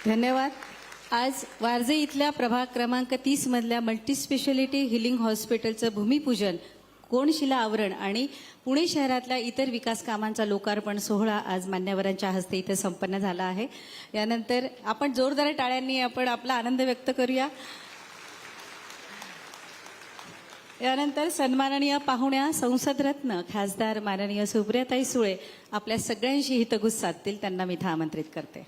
धन्यवाद। आज वारजे इथल्या प्रभाग क्रमांक 30 मधल्या मल्टीस्पेशालिटी हिलिंग हॉस्पिटलचं भूमिपूजन, कोनशिला आवरण आणि पुणे शहरातल्या इतर विकास कामांचा लोकार्पण सोहळा आज मान्यवरांच्या हस्ते इथे संपन्न झाला आहे। यानंतर आपण जोरदार टाळ्यांनी आपण आपला आनंद व्यक्त करूया। यानंतर सन्माननीय पाहुण्या संसदरत्न खासदार माननीय सुप्रियाताई सुळे आपल्या सगळ्यांशी हितगुज साधतील, त्यांना मी इथे आमंत्रित करते।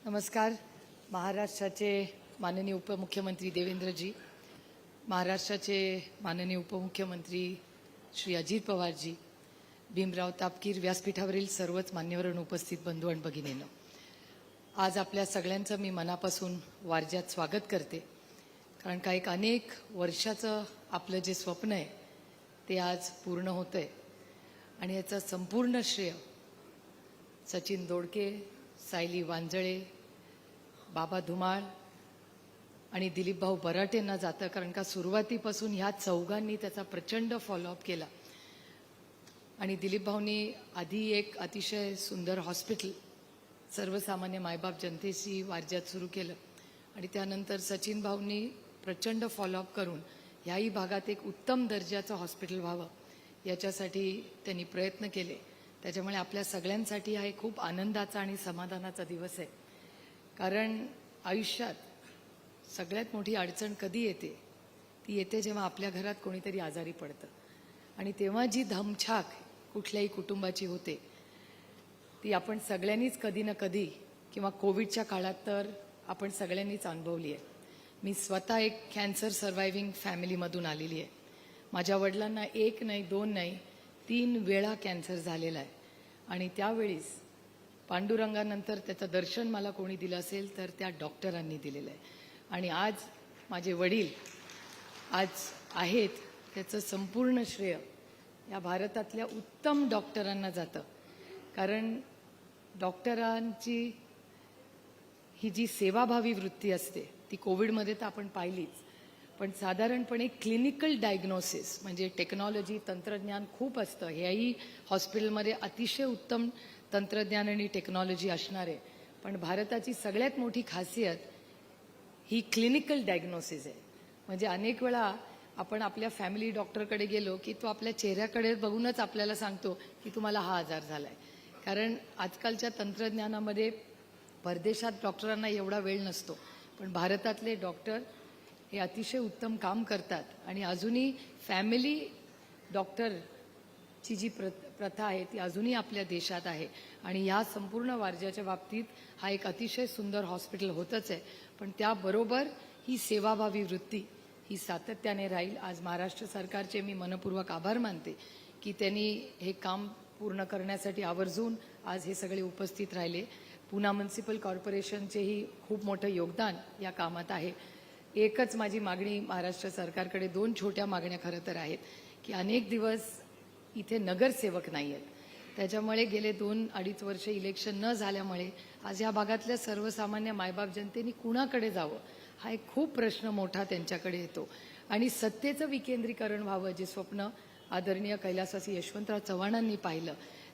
नमस्कार। महाराष्ट्राचे माननीय उपमुख्यमंत्री देवेंद्रजी, महाराष्ट्राचे माननीय उपमुख्यमंत्री श्री अजित पवारजी, भीमराव तापकीर व्यासपीठावरील सर्वच मान्यवरांना उपस्थित बंधू आणि भगिनींनो, आज आपल्या सगळ्यांचं मी मनापासून वारज्यात स्वागत करते। कारण का एक अनेक वर्षाचं आपलं जे स्वप्न आहे ते आज पूर्ण होतंय आणि याचं संपूर्ण श्रेय सचिन दोडके, सायली वांजळे, बाबा धुमाळ आणि दिलीप भाऊ बराटेंना जातं। कारण का सुरुवातीपासून ह्या चौघांनी त्याचा प्रचंड फॉलोअप केला आणि दिलीप भाऊंनी आधी एक अतिशय सुंदर हॉस्पिटल सर्वसामान्य मायबाप जनतेशी वारज्यात सुरू केलं आणि त्यानंतर सचिन भाऊंनी प्रचंड फॉलोअप करून ह्याही भागात एक उत्तम दर्जाचं हॉस्पिटल व्हावं याच्यासाठी त्यांनी प्रयत्न केले। त्याच्यामुळे आपल्या सगळ्यांसाठी हा एक खूप आनंदाचा आणि समाधानाचा दिवस आहे। कारण आयुष्यात सगळ्यात मोठी अडचण कधी येते, ती येते जेव्हा आपल्या घरात कोणीतरी आजारी पडतं आणि तेव्हा जी धमछाक कुठल्याही कुटुंबाची होते ती आपण सगळ्यांनीच कधी ना कधी किंवा कोविडच्या काळात तर आपण सगळ्यांनीच अनुभवली आहे। मी स्वतः एक कॅन्सर सर्वायव्हिंग फॅमिलीमधून आलेली आहे। माझ्या वडिलांना 1 नाही 2 नाही 3 वेळा कॅन्सर झालेला आहे आणि त्यावेळीस पांडुरंगानंतर त्याचं दर्शन मला कोणी दिलं असेल तर त्या डॉक्टरांनी दिलेलं आहे आणि आज माझे वडील आज आहेत त्याचं संपूर्ण श्रेय या भारतातल्या उत्तम डॉक्टरांना जातं। कारण डॉक्टरांची ही जी सेवाभावी वृत्ती असते ती कोविडमध्ये तर आपण पाहिलीच, पण साधारणपणे क्लिनिकल डायग्नोसिस म्हणजे टेक्नॉलॉजी तंत्रज्ञान खूप असतं। ह्याही हॉस्पिटलमध्ये अतिशय उत्तम तंत्रज्ञान आणि टेक्नॉलॉजी असणार आहे, पण भारताची सगळ्यात मोठी खासियत ही क्लिनिकल डायग्नोसिस आहे। म्हणजे अनेक वेळा आपण आपल्या फॅमिली डॉक्टरकडे गेलो की तो आपल्या चेहऱ्याकडे बघूनच आपल्याला सांगतो की तुम्हाला हा आजार झालाय। कारण आजकालच्या तंत्रज्ञानामध्ये परदेशात डॉक्टरांना एवढा वेळ नसतो, पण भारतातले डॉक्टर हे अतिशय उत्तम काम करतात आणि अजूनही फॅमिली डॉक्टरची जी प्रथा आहे ती अजूनही आपल्या देशात आहे आणि या संपूर्ण वारज्याच्या बाबतीत हा एक अतिशय सुंदर हॉस्पिटल होतच आहे, पण त्याबरोबर ही सेवाभावी वृत्ती ही सातत्याने राहील। आज महाराष्ट्र सरकारचे मी मनपूर्वक आभार मानते की त्यांनी हे काम पूर्ण करण्यासाठी आवर्जून आज हे सगळे उपस्थित राहिले। पुणे म्युनिसिपल कॉर्पोरेशनचेही खूप मोठं योगदान या कामात आहे। एकच माझी मागणी महाराष्ट्र सरकारकडे, 2 छोट्या मागण्या खरं तर आहेत की अनेक दिवस इथे नगरसेवक नाही आहेत, त्याच्यामुळे गेले 2-2.5 वर्ष इलेक्शन न झाल्यामुळे आज या भागातल्या सर्वसामान्य मायबाप जनतेने कुणाकडे जावं हा एक खूप प्रश्न मोठा त्यांच्याकडे येतो आणि सत्तेचं विकेंद्रीकरण व्हावं जे स्वप्न आदरणीय कैलासवासी यशवंतराव चव्हाणांनी पाहिलं,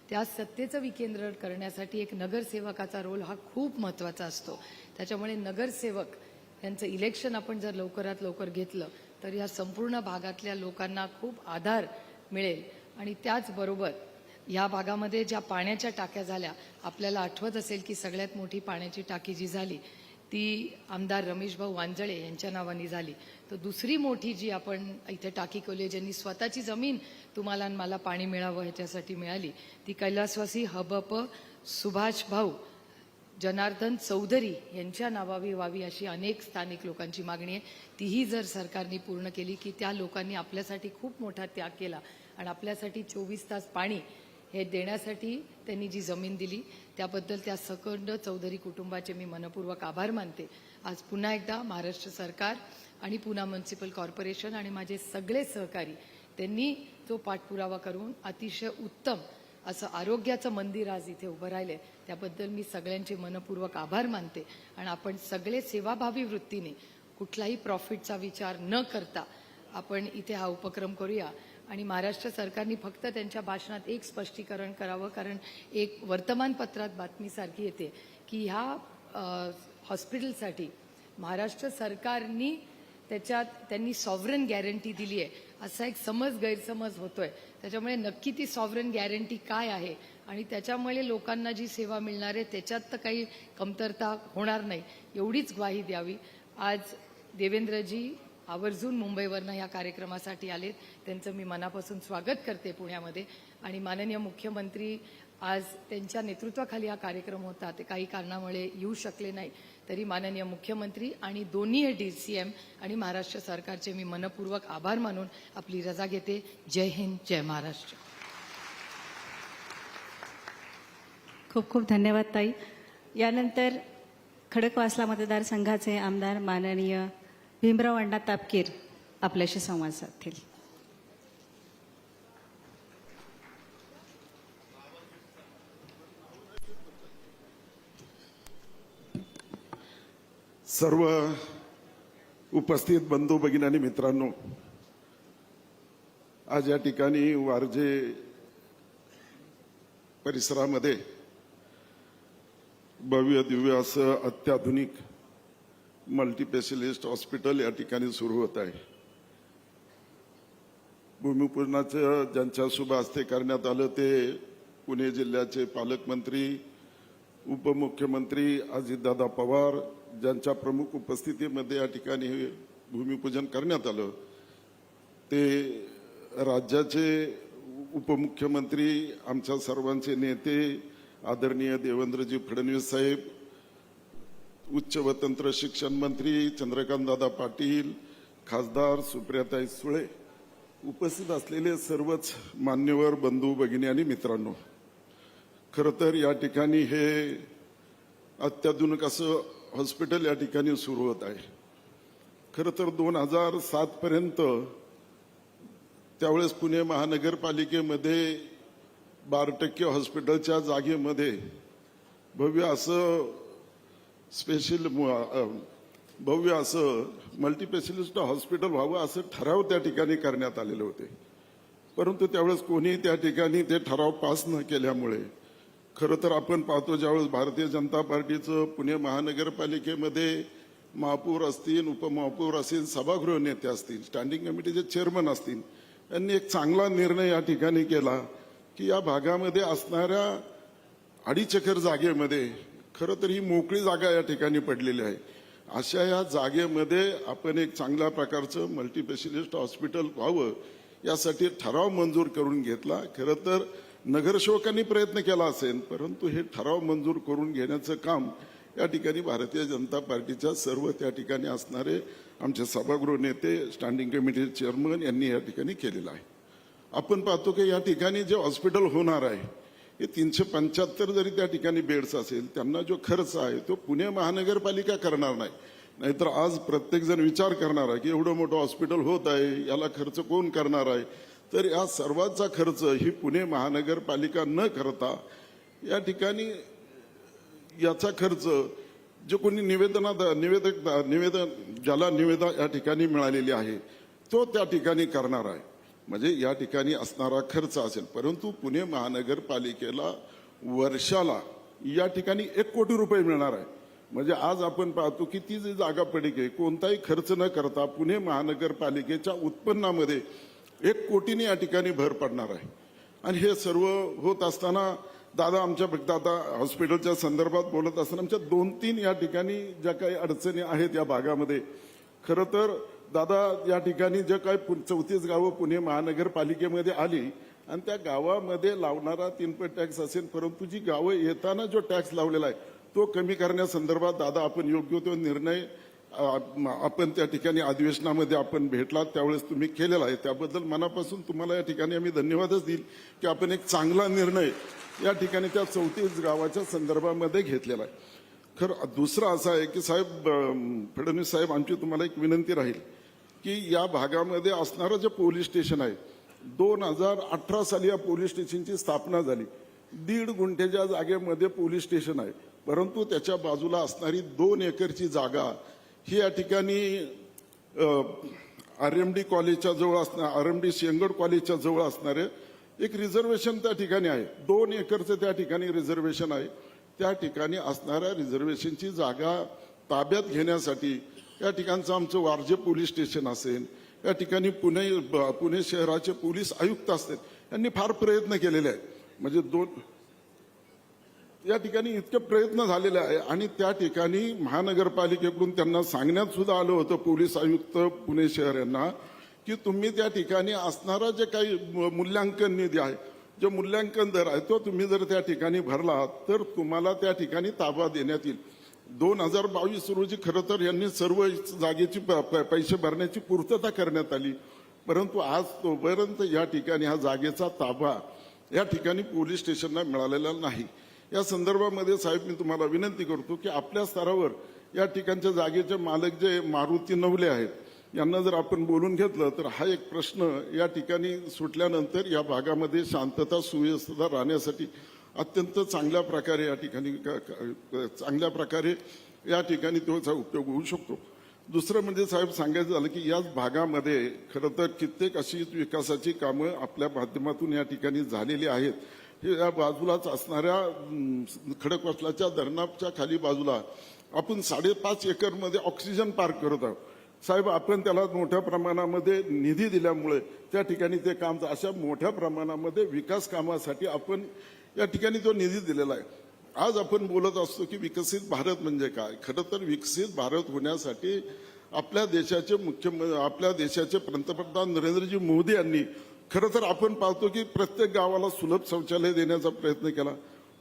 त्या सत्तेचं विकेंद्रीकरण करण्यासाठी एक नगरसेवकाचा रोल हा खूप महत्त्वाचा असतो। त्याच्यामुळे नगरसेवक यांचं इलेक्शन आपण जर लवकरात लवकर घेतलं तर या संपूर्ण भागातल्या लोकांना खूप आधार मिळेल आणि त्याचबरोबर या भागामध्ये ज्या पाण्याच्या टाक्या झाल्या, आपल्याला आठवत असेल की सगळ्यात मोठी पाण्याची टाकी जी झाली ती आमदार रमेशभाऊ वांजळे यांच्या नावाने झाली, तर दुसरी मोठी जी आपण इथे टाकी केली ज्यांनी स्वतःची जमीन तुम्हाला आणि मला पाणी मिळावं ह्याच्यासाठी मिळाली ती कैलासवासी हबप सुभाष भाऊ जनार्दन चौधरी यांच्या नावावी व्हावी अशी अनेक स्थानिक लोकांची मागणी आहे। तीही जर सरकारने पूर्ण केली की त्या लोकांनी आपल्यासाठी खूप मोठा त्याग केला आणि आपल्यासाठी 24 तास पाणी हे देण्यासाठी त्यांनी जी जमीन दिली त्याबद्दल त्या सकंड चौधरी कुटुंबाचे मी मनपूर्वक आभार मानते। आज पुन्हा एकदा महाराष्ट्र सरकार आणि पुणे म्युनिसिपल कॉर्पोरेशन आणि माझे सगळे सहकारी त्यांनी जो पाठपुरावा करून अतिशय उत्तम असं आरोग्याचं मंदिर आज इथे उभं राहिलंय त्याबद्दल मी सगळ्यांचे मनपूर्वक आभार मानते आणि आपण सगळे सेवाभावी वृत्तीने कुठलाही प्रॉफिटचा विचार न करता आपण इथे हा उपक्रम करूया आणि महाराष्ट्र सरकारने फक्त त्यांच्या भाषणात एक स्पष्टीकरण करावं, कारण एक वर्तमानपत्रात बातमीसारखी येते की ह्या हॉस्पिटलसाठी महाराष्ट्र सरकारनी त्यांनी सॉव्हरन गॅरंटी दिली आहे असा एक गैरसमज होतोय. त्याच्यामुळे नक्की ती सॉव्हरन गॅरंटी काय आहे आणि त्याच्यामुळे लोकांना जी सेवा मिळणार आहे त्याच्यात तर काही कमतरता होणार नाही एवढीच ग्वाही द्यावी. आज देवेंद्रजी आवर्जून मुंबईवरनं या कार्यक्रमासाठी आलेत, त्यांचं मी मनापासून स्वागत करते पुण्यामध्ये. आणि माननीय मुख्यमंत्री आज त्यांच्या नेतृत्वाखाली हा कार्यक्रम होता, ते काही कारणामुळे येऊ शकले नाही, तरी माननीय मुख्यमंत्री आणि दोन्ही DCM आणि महाराष्ट्र सरकारचे मी मनपूर्वक आभार मानून आपली रजा घेते. जय हिंद, जय महाराष्ट्र. खूप खूप धन्यवाद ताई. यानंतर खडकवासला मतदारसंघाचे आमदार माननीय भीमराव अण्णा तापकीर आपल्याशी संवाद साधतील. सर्व उपस्थित बंधू भगिनी आणि मित्रांनो, आज या ठिकाणी वारजे परिसरामध्ये भव्य दिव्य असं अत्याधुनिक मल्टीस्पेशलिस्ट हॉस्पिटल या ठिकाणी सुरू होत आहे. भूमिपूजनाचं ज्यांच्या शुभ हस्ते करण्यात आलं ते पुणे जिल्ह्याचे पालकमंत्री उपमुख्यमंत्री अजितदादा पवार, ज्यांच्या प्रमुख उपस्थितीमध्ये या ठिकाणी भूमिपूजन करण्यात आलं ते राज्याचे उपमुख्यमंत्री, आमच्या सर्वांचे नेते आदरणीय देवेंद्रजी फडणवीस साहेब, उच्च व तंत्र शिक्षण मंत्री चंद्रकांतदादा पाटील, खासदार सुप्रियाताई सुळे, उपस्थित असलेले सर्वच मान्यवर बंधू भगिनी आणि मित्रांनो, खरं तर या ठिकाणी हे अत्याधुनिक असं हॉस्पिटल या ठिकाणी सुरू होत आहे. खरं तर 2007 पर्यंत त्यावेळेस पुणे महानगरपालिकेमध्ये 12% हॉस्पिटलच्या जागेमध्ये भव्य असं मल्टीस्पेशलिस्ट हॉस्पिटल व्हावं असं ठराव त्या ठिकाणी करण्यात आलेले होते. परंतु त्यावेळेस कोणी त्या ठिकाणी ते ठराव पास न केल्यामुळे खरं तर आपण पाहतो, ज्यावेळेस भारतीय जनता पार्टीचं पुणे महानगरपालिकेमध्ये महापौर असतील, उपमहापौर असतील, सभागृह नेते असतील, स्टँडिंग कमिटीचे चेअरमन असतील, यांनी एक चांगला निर्णय या ठिकाणी केला की या भागामध्ये असणाऱ्या 2.5 एकर जागेमध्ये खरं तर ही मोकळी जागा या ठिकाणी पडलेली आहे. अशा या जागेमध्ये आपण एक चांगल्या प्रकारचं मल्टीस्पेशलिस्ट हॉस्पिटल व्हावं यासाठी ठराव मंजूर करून घेतला. खरं तर नगरसेवकांनी प्रयत्न केला असेल, परंतु हे ठराव मंजूर करून घेण्याचं काम या ठिकाणी भारतीय जनता पार्टीच्या सर्व त्या ठिकाणी असणारे आमचे सभागृह नेते, स्टँडिंग कमिटी चेअरमन यांनी या ठिकाणी केलेलं आहे. आपण पाहतो की या ठिकाणी जे हॉस्पिटल होणार आहे हे 375 जरी त्या ठिकाणी बेड्स असेल, त्यांना जो खर्च आहे तो पुणे महानगरपालिका करणार नाही. नाहीतर आज प्रत्येक जण विचार करणार आहे की एवढं मोठं हॉस्पिटल होत आहे, याला खर्च कोण करणार आहे. तर या सर्वांचा खर्च ही पुणे महानगरपालिका न करता या ठिकाणी याचा खर्च जो कोणी ज्याला निवेदन या ठिकाणी मिळालेली आहे तो त्या ठिकाणी करणार आहे. म्हणजे या ठिकाणी असणारा खर्च असेल. परंतु पुणे महानगरपालिकेला वर्षाला या ठिकाणी 1 कोटी रुपये मिळणार आहे. म्हणजे आज आपण पाहतो की ती जी जागा पडीक आहे, कोणताही खर्च न करता पुणे महानगरपालिकेच्या उत्पन्नामध्ये 1 कोटीने या ठिकाणी भर पडणार आहे. आणि हे सर्व होत असताना दादा आमच्या फक्त आता हॉस्पिटलच्या संदर्भात बोलत असताना आमच्या 2-3 या ठिकाणी ज्या काही अडचणी आहेत या भागामध्ये, खरं तर दादा या ठिकाणी जे काही 34 गावं पुणे महानगरपालिकेमध्ये आली आणि त्या गावामध्ये लावणारा 3% टॅक्स असेल, परंतु जी गावं येताना जो टॅक्स लावलेला आहे तो कमी करण्यासंदर्भात दादा आपण योग्य तो निर्णय आपण त्या ठिकाणी अधिवेशनामध्ये आपण भेटलात त्यावेळेस तुम्ही केलेला आहे. त्याबद्दल मनापासून तुम्हाला या ठिकाणी आम्ही धन्यवादच देईल की आपण एक चांगला निर्णय या ठिकाणी त्या 34 गावाच्या संदर्भामध्ये घेतलेला आहे. खरं दुसरं असं आहे की साहेब फडणवीस साहेब, आमची तुम्हाला एक विनंती राहील की या भागामध्ये असणारं जे पोलीस स्टेशन आहे 2018 साली या पोलीस स्टेशनची स्थापना झाली. 1.5 गुंठेच्या जागेमध्ये पोलीस स्टेशन आहे, परंतु त्याच्या बाजूला असणारी 2 एकरची जागा ही या ठिकाणी RMD कॉलेजच्या जवळ असणार, RMD शेंगड कॉलेजच्या जवळ असणारे एक रिझर्वेशन त्या ठिकाणी आहे. 2 एकरचं त्या ठिकाणी रिझर्वेशन आहे. त्या ठिकाणी असणाऱ्या रिझर्वेशनची जागा ताब्यात घेण्यासाठी या ठिकाणचं आमचं वारजे पोलीस स्टेशन असेल, या ठिकाणी पुणे शहराचे पोलीस आयुक्त असतील, यांनी फार प्रयत्न केलेले आहेत. म्हणजे या ठिकाणी इतके प्रयत्न झालेले आहे आणि त्या ठिकाणी महानगरपालिकेकडून त्यांना सांगण्यात सुद्धा आलं होतं, पोलीस आयुक्त पुणे शहर यांना, की तुम्ही त्या ठिकाणी असणारा जे काही मूल्यांकन निधी आहे, जे मूल्यांकन दर आहे, तो तुम्ही जर त्या ठिकाणी भरला तर तुम्हाला त्या ठिकाणी ताबा देण्यात येईल. 2022 रोजी खरं तर यांनी सर्व जागेची पैसे भरण्याची पूर्तता करण्यात आली, परंतु आज तोपर्यंत या ठिकाणी हा जागेचा ताबा या ठिकाणी पोलीस स्टेशनला मिळालेला नाही. या संदर्भामध्ये साहेब मी तुम्हाला विनंती करतो की आपल्या स्तरावर या ठिकाणच्या जागेचे मालक जे मारुती नवले आहेत, यांना जर आपण बोलून घेतलं तर हा एक प्रश्न या ठिकाणी सुटल्यानंतर या भागामध्ये शांतता सुव्यवस्था राहण्यासाठी अत्यंत चांगल्या प्रकारे या ठिकाणी त्याचा उपयोग होऊ शकतो. दुसरं म्हणजे साहेब सांगायचं झालं की याच भागामध्ये खरं तर कित्येक अशी विकासाची कामं आपल्या माध्यमातून या ठिकाणी झालेली आहेत. हे या बाजूलाच असणाऱ्या खडकवासलाच्या धरणाच्या खाली बाजूला आपण 5.5 एकरमध्ये ऑक्सिजन पार्क करत आहोत. साहेब आपण त्याला मोठ्या प्रमाणामध्ये निधी दिल्यामुळे त्या ठिकाणी ते काम, अशा मोठ्या प्रमाणामध्ये विकास कामासाठी आपण या ठिकाणी तो निधी दिलेला आहे. आज आपण बोलत असतो की विकसित भारत म्हणजे काय. खरं तर विकसित भारत होण्यासाठी आपल्या देशाचे पंतप्रधान नरेंद्रजी मोदी यांनी खरं तर आपण पाहतो की प्रत्येक गावाला सुलभ शौचालय देण्याचा प्रयत्न केला.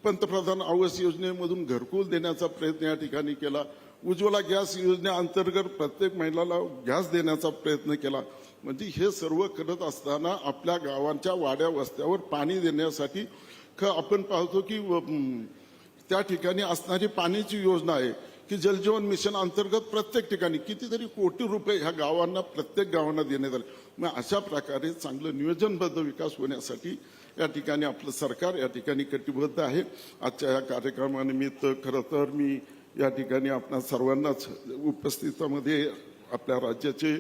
पंतप्रधान आवास योजनेमधून घरकुल देण्याचा प्रयत्न या ठिकाणी केला. उज्ज्वला गॅस योजनेअंतर्गत प्रत्येक महिलाला गॅस देण्याचा प्रयत्न केला. म्हणजे हे सर्व करत असताना आपल्या गावांच्या वाड्या वस्त्यावर पाणी देण्यासाठी आपण पाहतो की त्या ठिकाणी असणारी पाण्याची योजना आहे की जलजीवन मिशन अंतर्गत प्रत्येक ठिकाणी कितीतरी कोटी रुपये ह्या गावांना, प्रत्येक गावांना देण्यात आले. मग अशा प्रकारे चांगलं नियोजनबद्ध विकास होण्यासाठी या ठिकाणी आपलं सरकार या ठिकाणी कटिबद्ध आहे. आजच्या या कार्यक्रमानिमित्त खरं तर मी या ठिकाणी आपल्या सर्वांनाच उपस्थितीमध्ये आपल्या राज्याचे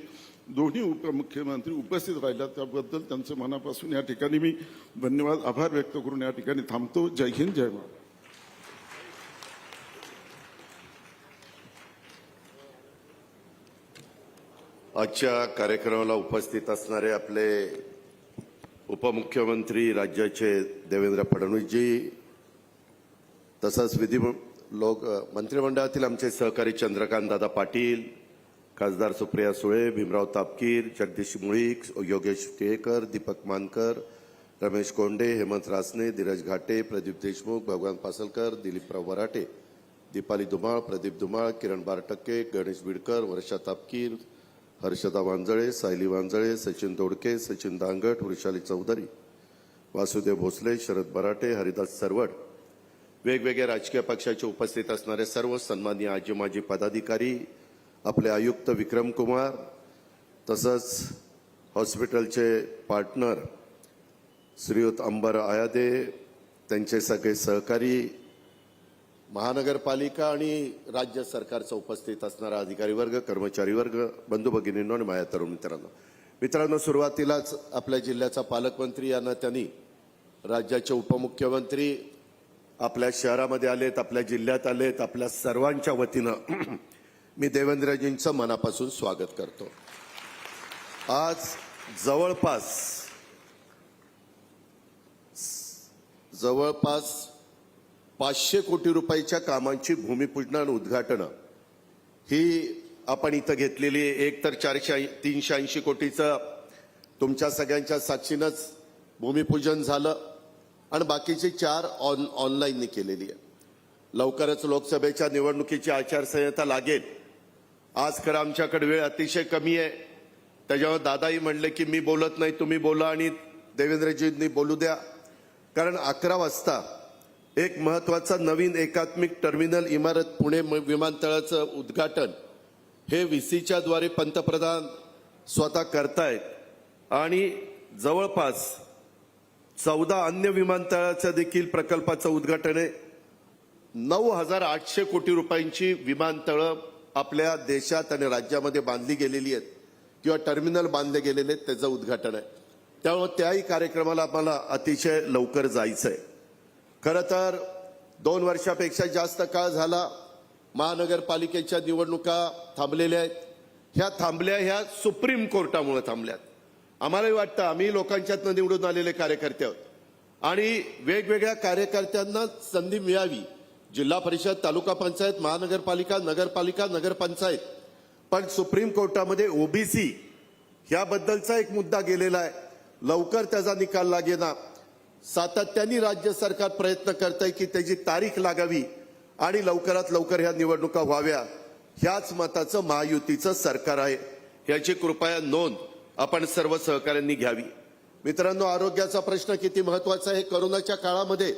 दोन्ही उपमुख्यमंत्री उपस्थित राहिल्या त्याबद्दल त्यांचे मनापासून या ठिकाणी मी धन्यवाद, आभार व्यक्त करून या ठिकाणी थांबतो. जय हिंद, जय महाराष्ट्र. आजच्या कार्यक्रमाला उपस्थित असणारे आपले उपमुख्यमंत्री राज्याचे देवेंद्र फडणवीसजी, तसंच मंत्रिमंडळातील आमचे सहकारी चंद्रकांत दादा पाटील, खासदार सुप्रिया सुळे, भीमराव तापकीर, जगदीश मुळीक, योगेश टिळेकर, दीपक मानकर, रमेश कोंडे, हेमंत रासने, धीरज घाटे, प्रदीप देशमुख, भगवान पासलकर, दिलीपराव वराटे, दीपाली धुमाळ, प्रदीप धुमाळ, किरण बारटक्के, गणेश बिडकर, वर्षा तापकीर, हर्षदा वांजळे, सायली वांजळे, सचिन दोडके, सचिन दांगट, वृषाली चौधरी, वासुदेव भोसले, शरद बराटे, हरिदास सरवड, वेगवेगळ्या राजकीय पक्षाचे उपस्थित असणारे सर्व सन्माननीय आजी माजी पदाधिकारी, आपले आयुक्त विक्रम कुमार, तसंच हॉस्पिटलचे पार्टनर श्रीयुत अंबर आयादे, त्यांचे सगळे सहकारी, महानगरपालिका आणि राज्य सरकारचा उपस्थित असणारा अधिकारी वर्ग, कर्मचारी वर्ग, बंधू भगिनींनो आणि माझ्या तरुण मित्रांनो, सुरुवातीलाच आपल्या जिल्ह्याचा पालकमंत्री यांना त्यांनी राज्याचे उपमुख्यमंत्री आपल्या शहरामध्ये आलेत, आपल्या जिल्ह्यात आलेत, आपल्या सर्वांच्या वतीनं मी देवेंद्रजींचं मनापासून स्वागत करतो. आज जवळपास 500 कोटी रुपयाच्या कामांची भूमिपूजन आणि उद्घाटन ही आपण इथं घेतलेली. एक तर 380 कोटीचं तुमच्या सगळ्यांच्या साक्षीनंच भूमिपूजन झालं आणि बाकीची 4 ऑनलाईनने केलेली आहे. लवकरच लोकसभेच्या निवडणुकीची आचारसंहिता लागेल. आज खरं आमच्याकडे वेळ अतिशय कमी आहे, त्याच्यावर दादाही म्हणले की मी बोलत नाही, तुम्ही बोला आणि देवेंद्रजींनी बोलू द्या. कारण 11 वाजता एक महत्वाचा नवीन एकात्मिक टर्मिनल इमारत पुणे विमानतळाचं उद्घाटन हे VCच्या द्वारे पंतप्रधान स्वतः करतायत आणि जवळपास 14 अन्य विमानतळाचं देखील प्रकल्पाचं उद्घाटन आहे. 9,800 कोटी रुपयांची विमानतळं आपल्या देशात आणि राज्यामध्ये बांधली गेलेली आहेत किंवा टर्मिनल बांधले गेलेले आहेत, त्याचं उद्घाटन आहे. त्यामुळे त्याही कार्यक्रमाला आम्हाला अतिशय लवकर जायचं आहे. खरं तर 2 वर्षापेक्षा जास्त काळ झाला महानगरपालिकेच्या निवडणुका थांबलेल्या आहेत. ह्या सुप्रीम कोर्टामुळे थांबल्यात. आम्हालाही वाटतं आम्ही लोकांच्यातनं निवडून आलेले कार्यकर्ते आहोत आणि वेगवेगळ्या कार्यकर्त्यांना संधी मिळावी. जिल्हा परिषद, तालुका पंचायत, महानगरपालिका, नगरपालिका, नगरपंचायत. पण सुप्रीम कोर्टामध्ये ओबीसी ह्याबद्दलचा एक मुद्दा गेलेला आहे. लवकर त्याचा निकाल लागेना. सातत्याने राज्य सरकार प्रयत्न करत आहे की त्याची तारीख लागावी आणि लवकरात लवकर ह्या निवडणुका व्हाव्या. ह्याच मताचं महायुतीचं सरकार आहे. याची कृपया नोंद आपण सर्व सहकाऱ्यांनी घ्यावी. मित्रांनो, आरोग्याचा प्रश्न किती महत्वाचा आहे. कोरोनाच्या काळामध्ये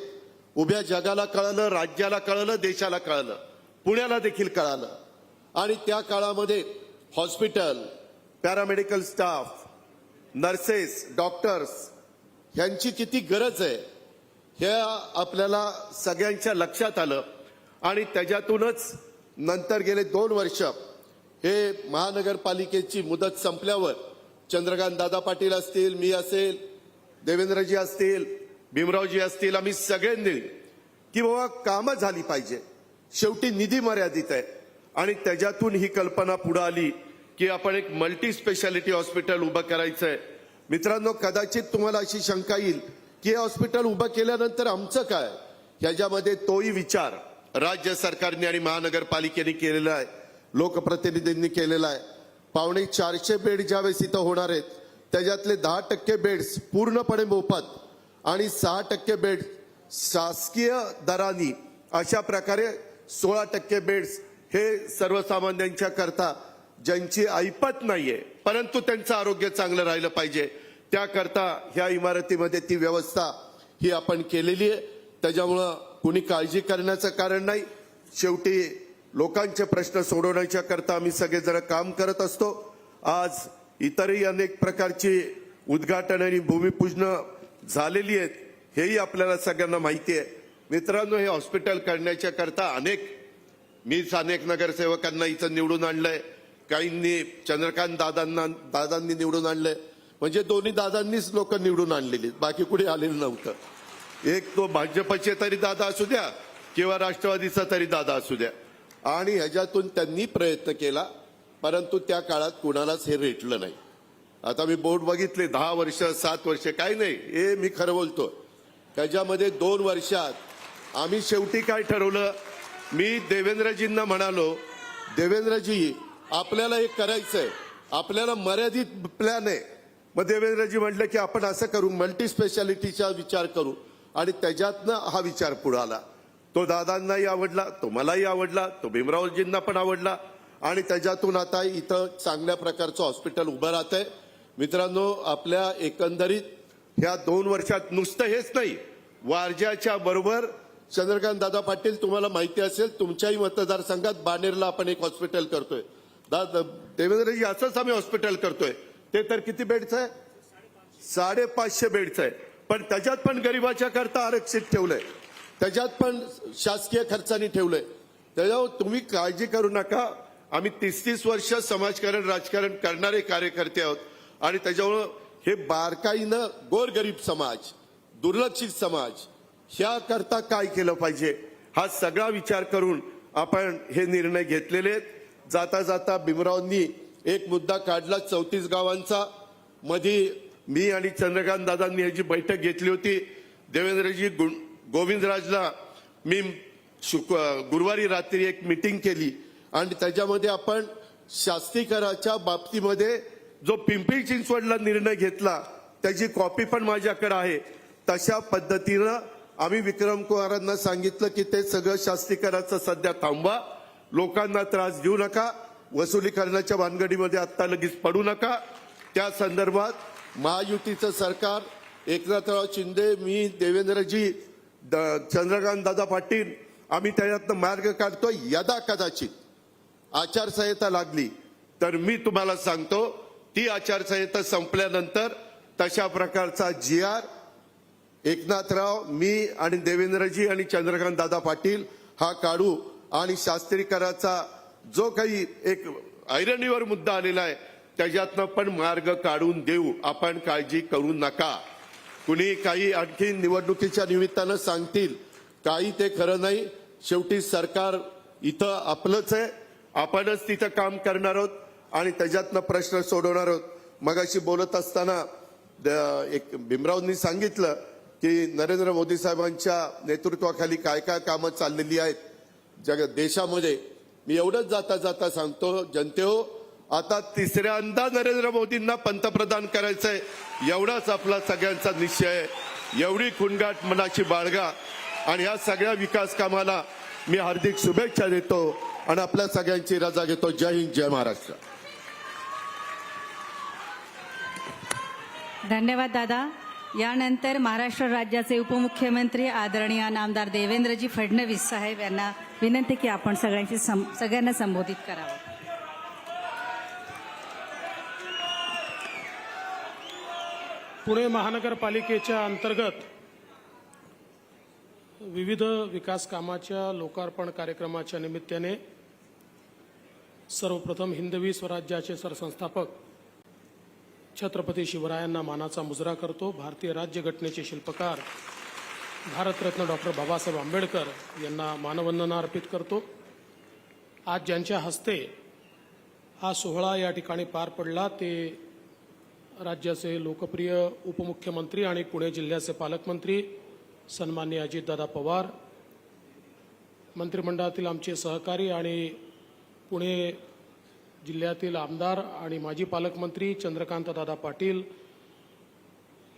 उभ्या जगाला कळलं, राज्याला कळलं, देशाला कळलं, पुण्याला देखील कळालं. आणि त्या काळामध्ये hospital, paramedical staff, nurses, doctors यांची किती गरज आहे हे आपल्याला सगळ्यांच्या लक्षात आलं. आणि त्याच्यातूनच नंतर गेले 2 वर्ष हे महानगरपालिकेची मुदत संपल्यावर चंद्रकांत दादा पाटील असतील, मी असेल, देवेंद्रजी असतील, भीमरावजी असतील, आम्ही सगळ्यांनी की बाबा कामं झाली पाहिजे. शेवटी निधी मर्यादित आहे आणि त्याच्यातून ही कल्पना पुढे आली की आपण एक मल्टी स्पेशालिटी हॉस्पिटल उभं करायचंय. मित्रांनो, कदाचित तुम्हाला अशी शंका येईल की हे हॉस्पिटल उभं केल्यानंतर आमचं काय. ह्याच्यामध्ये तोही विचार राज्य सरकारने आणि महानगरपालिकेने केलेला आहे, लोकप्रतिनिधींनी केलेला आहे. 450 बेड ज्यावेळेस इथं होणार आहेत त्याच्यातले 10% बेड्स पूर्णपणे मोफत आणि 6% बेड शासकीय दराने, अशा प्रकारे 16% बेड्स हे सर्वसामान्यांच्या करता ज्यांची ऐपत नाहीये परंतु त्यांचं आरोग्य चांगलं राहिलं पाहिजे त्याकरता ह्या इमारतीमध्ये ती व्यवस्था ही आपण केलेली आहे. त्याच्यामुळं कुणी काळजी करण्याचं कारण नाही. शेवटी लोकांचे प्रश्न सोडवण्याच्या करता आम्ही सगळेजण काम करत असतो. आज इतरही अनेक प्रकारची उद्घाटन आणि भूमिपूजन झालेली आहेत, हेही आपल्याला सगळ्यांना माहिती आहे. मित्रांनो, हे हॉस्पिटल करण्याच्या करता मीच अनेक नगरसेवकांना इथं निवडून आणलंय, काहींनी चंद्रकांत दादांनी निवडून आणलंय. म्हणजे दोन्ही दादांनीच लोक निवडून आणलेली, बाकी कुठे आलेलं नव्हतं. एक तो भाजपचे तरी दादा असू द्या किंवा राष्ट्रवादीचा तरी दादा असू द्या. आणि ह्याच्यातून त्यांनी प्रयत्न केला परंतु त्या काळात कुणालाच हे रेटलं नाही. आता मी बोर्ड बघितले 10 वर्ष 7 वर्ष काही नाही, हे मी खरं बोलतो. त्याच्यामध्ये 2 वर्षात आम्ही शेवटी काय ठरवलं, मी देवेंद्रजींना म्हणालो, देवेंद्रजी आपल्याला हे करायचंय, आपल्याला मर्यादित प्लॅन आहे. मग देवेंद्रजी म्हटलं की आपण असं करू, मल्टी स्पेशालिटीचा विचार करू. आणि त्याच्यातनं हा विचार पुढे आला. तो दादांनाही आवडला, तो मलाही आवडला, तो भीमरावजींना पण आवडला आणि त्याच्यातून आता इथं चांगल्या प्रकारचं हॉस्पिटल उभं राहत आहे. मित्रांनो, आपल्या एकंदरीत ह्या 2 वर्षात नुसतं हेच नाही, वारज्याच्या बरोबर चंद्रकांत दादा पाटील, तुम्हाला माहिती असेल तुमच्याही मतदारसंघात बाणेरला आपण एक हॉस्पिटल करतोय. देवेंद्रजी असंच आम्ही हॉस्पिटल करतोय. ते तर किती बेडचं आहे, 550 बेडचं आहे. पण त्याच्यात पण गरिबाच्या करता आरक्षित ठेवलंय, त्याच्यात पण शासकीय खर्चाने ठेवलंय. त्याच्यावर तुम्ही काळजी करू नका. आम्ही 30-30 वर्ष समाजकारण राजकारण करणारे कार्यकर्ते आहोत आणि त्याच्यामुळं हे बारकाईनं गोरगरीब समाज, दुर्लक्षित समाज ह्या करता काय केलं पाहिजे हा सगळा विचार करून आपण हे निर्णय घेतलेले आहेत. जाता जाता भीमरावांनी एक मुद्दा काढला 34 गावांचा. मध्ये मी आणि चंद्रकांत दादांनी ह्याची बैठक घेतली होती. देवेंद्रजी गोविंदराजला मी गुरुवारी रात्री एक मीटिंग केली आणि त्याच्यामध्ये आपण शास्तीकराच्या बाबतीमध्ये जो पिंपरी चिंचवडला निर्णय घेतला त्याची कॉपी पण माझ्याकडे आहे. तशा पद्धतीनं आम्ही विक्रम कुमारांना सांगितलं की ते सगळं शास्तीकराचं सध्या थांबवा, लोकांना त्रास देऊ नका, वसुली करण्याच्या भानगडीमध्ये आत्ता लगेच पडू नका. त्या संदर्भात महायुतीचं सरकार, एकनाथराव शिंदे, मी, देवेंद्रजी, चंद्रकांत दादा पाटील, आम्ही त्याच्यातनं मार्ग काढतोय. यदा कदाचित आचारसंहिता लागली तर मी तुम्हाला सांगतो, ती आचारसंहिता संपल्यानंतर तशा प्रकारचा GR एकनाथराव, मी आणि देवेंद्रजी आणि चंद्रकांत दादा पाटील हा काढू आणि शास्त्रीकराचा जो काही एक ऐरणीवर मुद्दा आलेला आहे त्याच्यातनं पण मार्ग काढून देऊ. आपण काळजी करू नका. कुणी काही आणखी निवडणुकीच्या निमित्तानं सांगतील, काही ते खरं नाही. शेवटी सरकार इथं आपलंच आहे. आपणच तिथं काम करणार आहोत आणि त्याच्यातनं प्रश्न सोडवणार आहोत. मगाशी बोलत असताना एक भीमरावनी सांगितलं की नरेंद्र मोदी साहेबांच्या नेतृत्वाखाली काय काय कामं चाललेली आहेत देशामध्ये. मी एवढंच जाता जाता सांगतो, जनतेहो, आता तिसऱ्यांदा नरेंद्र मोदींना पंतप्रधान करायचंय, एवढाच आपला सगळ्यांचा निश्चय आहे. एवढी खुणगाट मनाची बाळगा आणि या सगळ्या विकास कामाला मी हार्दिक शुभेच्छा देतो आणि आपल्या सगळ्यांची रजा घेतो. जय हिंद, जय महाराष्ट्र. धन्यवाद दादा. यानंतर महाराष्ट्र राज्याचे उपमुख्यमंत्री आदरणीय नामदार देवेंद्रजी फडणवीस साहेब यांना विनंती की आपण सगळ्यांना संबोधित करावं. पुणे महानगरपालिकेच्या अंतर्गत विविध विकास कामाच्या लोकार्पण कार्यक्रमाच्या निमित्ताने सर्वप्रथम हिंदवी स्वराज्याचे सरसंस्थापक छत्रपती शिवरायांना मानाचा मुजरा करतो. भारतीय राज्यघटनेचे शिल्पकार भारतरत्न डॉक्टर बाबासाहेब आंबेडकर यांना मानवंदना अर्पित करतो. आज ज्यांच्या हस्ते हा सोहळा या ठिकाणी पार पडला ते राज्याचे लोकप्रिय उपमुख्यमंत्री आणि पुणे जिल्ह्याचे पालकमंत्री सन्माननीय अजितदादा पवार, मंत्रिमंडळातील आमचे सहकारी आणि पुणे जिल्ह्यातील आमदार आणि माजी पालकमंत्री चंद्रकांतदादा पाटील,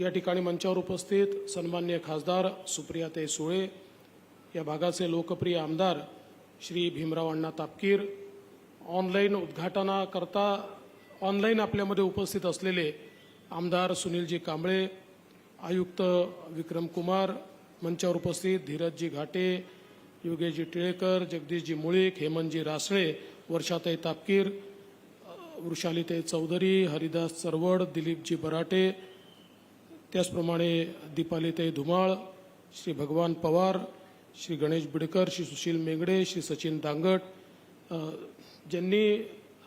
या ठिकाणी मंचावर उपस्थित सन्माननीय खासदार सुप्रियाताई सुळे, या भागाचे लोकप्रिय आमदार श्री भीमराव अण्णा तापकीर, ऑनलाईन उद्घाटनाकरता ऑनलाईन आपल्यामध्ये उपस्थित असलेले आमदार सुनीलजी कांबळे, आयुक्त विक्रम कुमार, मंचावर उपस्थित धीरजजी घाटे, योगेशजी टिळेकर, जगदीशजी मुळीक, हेमंतजी रासळे, वर्षाताई तापकीर, वृषालीताई चौधरी, हरिदास चरवड, दिलीपजी बराटे, त्याचप्रमाणे दीपालीताई धुमाळ, श्री भगवान पवार, श्री गणेश बिडकर, श्री सुशील मेंगडे, श्री सचिन दांगट, ज्यांनी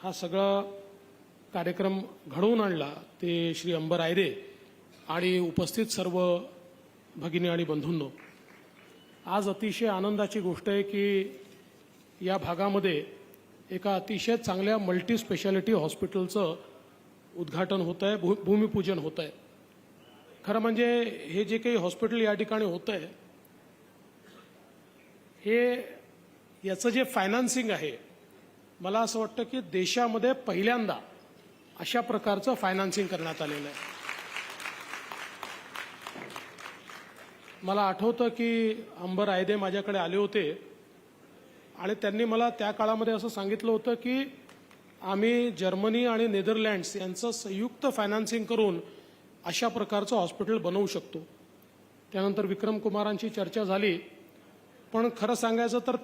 हा सगळा कार्यक्रम घडवून आणला ते श्री अंबर आयरे आणि उपस्थित सर्व भगिनी आणि बंधूंनो, आज अतिशय आनंदाची गोष्ट आहे की या भागामध्ये एका अतिशय चांगल्या मल्टी स्पेशालिटी हॉस्पिटलचं उद्घाटन होत आहे, भूमिपूजन होत आहे. खरं म्हणजे हे जे काही हॉस्पिटल या ठिकाणी होत आहे हे याचं जे फायनान्सिंग आहे, मला असं वाटतं की देशामध्ये पहिल्यांदा अशा प्रकारचं फायनान्सिंग करण्यात आलेलं आहे. मला आठवतं की अंबर आयदे माझ्याकडे आले होते आणि त्यांनी मला त्या काळामध्ये असं सांगितलं होतं की आम्ही जर्मनी आणि नेदरलँड्स यांचं संयुक्त फायनान्सिंग करून अशा प्रकारचं हॉस्पिटल बनवू शकतो. त्यानंतर विक्रम कुमारांची चर्चा झाली, पण खरं सांगायचं तर